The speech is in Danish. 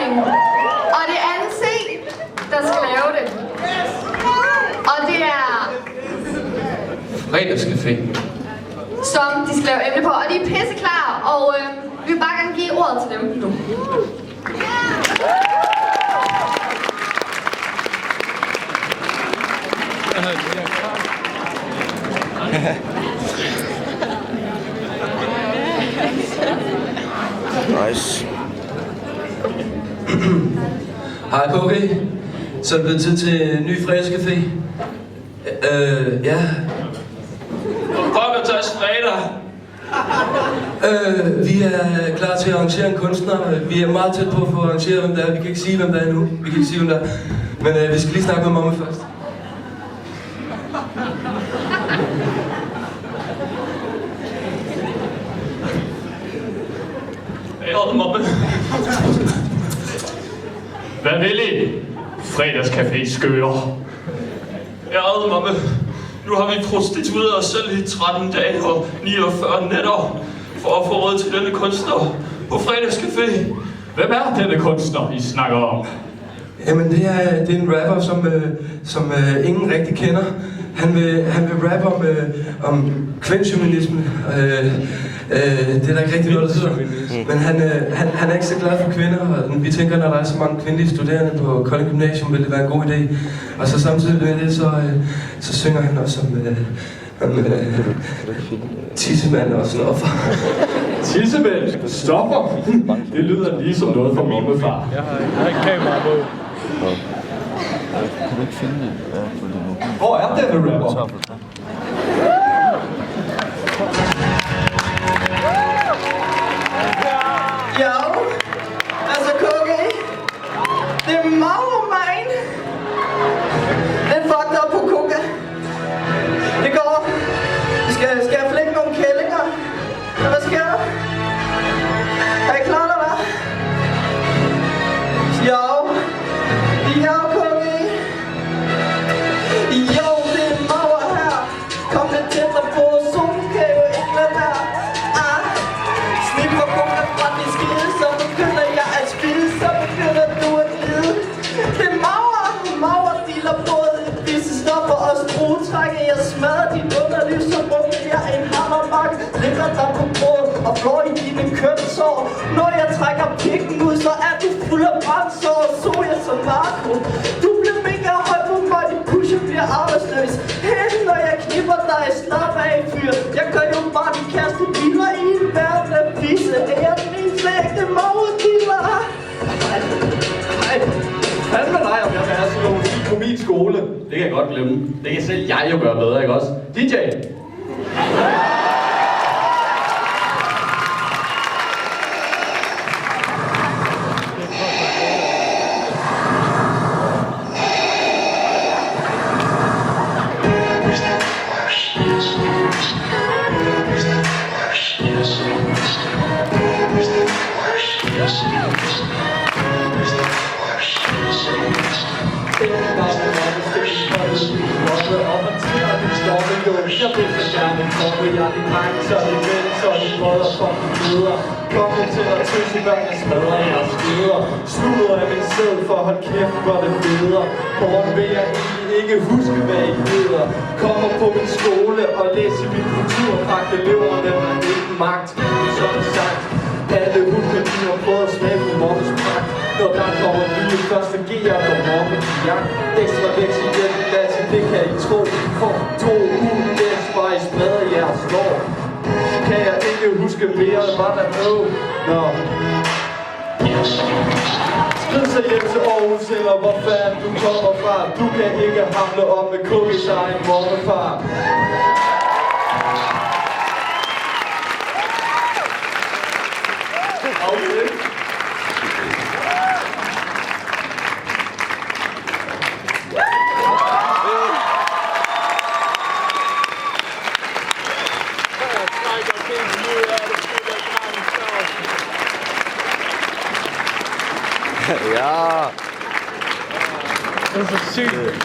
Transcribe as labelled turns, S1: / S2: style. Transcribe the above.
S1: forening. Og det er Anne C, der skal lave det. Og det er
S2: Fredagscafé.
S1: som de skal lave emne på. Og de er pisseklar, og vi vil bare gerne give ordet til dem nu.
S3: Nice.
S2: Hej KG. Så er det blevet tid til en ny fredagscafé. Ja.
S4: Pokkers fredag.
S2: Vi er klar til at arrangere en kunstner. Vi er meget tæt på at få arrangeret, hvem det er. Vi kan ikke sige, hvem det er endnu. Vi kan ikke sige, hvem det er. Men vi skal lige snakke med mamma først.
S4: Mamma. Hvad vil I? Fredagscafé skører. Mamma. Nu har vi prostitueret os selv i 13 dage og 49 nætter for at få råd til denne kunstner på fredagscafé. Hvem er denne kunstner, I snakker om?
S2: Jamen det er en rapper, som ingen rigtig kender. Han vil rappe om kvindshumanisme. Det er der ikke rigtig noget, der hedder. Men han er ikke så glad for kvinder, og vi tænker, når der er så mange kvindelige studerende på Kolding Gymnasium, vil det være en god idé. Og så samtidig med det, så synger han også om tissemand og stoffer.
S4: Tissemand? Stopper? Det lyder lige som noget fra min far.
S5: Jeg har ikke kamera på.
S3: Kan du ikke finde det? Ja, på det mobil.
S4: Hvor er det, rapper?
S6: Jo, altså KG, det er Maurmine. Den fucked op på Koga. Det går. Skal jeg flække nogle kællinger? Ja, hvad sker der? Er I klar, eller hvad? Jo, KG. Jo, det er Maur her. Kom lidt tættere på, solen kan jo ikke lade være. Snip for Koga fra din skide, så begynder jeg at spille, så begynder du at lide. Det er Maur dealer både visse stoffer og skruetrækker. Jeg smadrer dit underliv, så bruger jeg en hammermark. Ligger dig på bordet og flår i dine kønsår. Når jeg trækker pikken ud, så er du fuld af brændsår. Så jeg som narko. Du bliver mega høj på mig, din pusher bliver arbejdsløs. Hen når jeg knipper dig, slap af fyr. Jeg gør jo bare din kæreste biler i en verden af fisse. Er jeg den eneste ægte Maur-dealer?
S4: Hej. Hvad med dig, om jeg vil have sådan musik på min skole? Det kan jeg godt glemme. Det kan selv jeg jo gøre bedre, ikke også? DJ! Jeg vil så gerne komme, jeg er din dreng, så er din ven, så er din brødre, fucking videre. Kom nu til at tøse, hvad jeg smadrer jeres skider. Slutter af min sæd, for hold kæft, hvor det feder. Morgen vil jeg egentlig ikke huske, hvad I hedder. Kommer på min skole og læser min kulturpagt. Eleverne har ikke magt, som sagt. Alle hundkønner har prøvet at smage på mobbes pragt. Når der kommer nye første G'er, går mobbe til jagt. Ekstra lektie hjælp, det kan I tro. For 2 uger, bare I spreder jeres lår. Kan jeg ikke huske mere, hvad der er Nå. Skrid så hjem til Aarhus, eller hvor fanden du kommer fra. Du kan ikke hamle op med KG's egen morgenfar.
S3: Ja.
S5: Det er så sygt.